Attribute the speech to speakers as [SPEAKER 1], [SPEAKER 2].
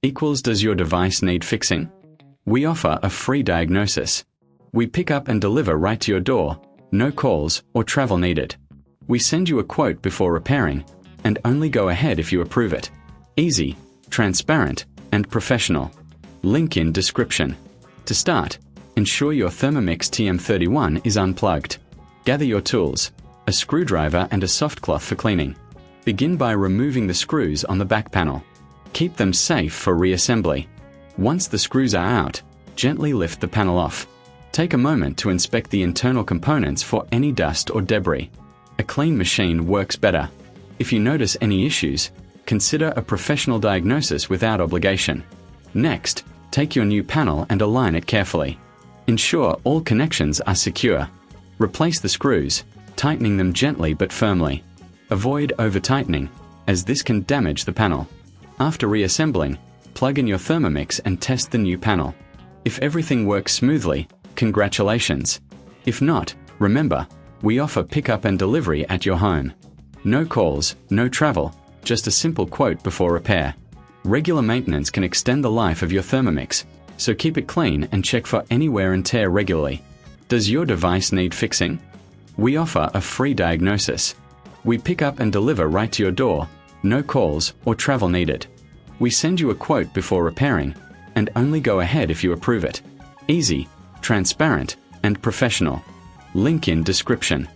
[SPEAKER 1] equals does your device need fixing? We offer a free diagnosis. We pick up and deliver right to your door, no calls or travel needed. We send you a quote before repairing, and only go ahead if you approve it. Easy, transparent, and professional. Link in description. To start, ensure your Thermomix TM31 is unplugged. Gather your tools, a screwdriver and a soft cloth for cleaning. Begin by removing the screws on the back panel. Keep them safe for reassembly. Once the screws are out, gently lift the panel off. Take a moment to inspect the internal components for any dust or debris. A clean machine works better. If you notice any issues, consider a professional diagnosis without obligation. Next, take your new panel and align it carefully. Ensure all connections are secure. Replace the screws, tightening them gently but firmly. Avoid over-tightening, as this can damage the panel. After reassembling, plug in your Thermomix and test the new panel. If everything works smoothly, congratulations. If not, remember, we offer pickup and delivery at your home. No calls, no travel, just a simple quote before repair. Regular maintenance can extend the life of your Thermomix, so keep it clean and check for any wear and tear regularly. Does your device need fixing? We offer a free diagnosis. We pick up and deliver right to your door, no calls or travel needed. We send you a quote before repairing, and only go ahead if you approve it. Easy, transparent, and professional. Link in description.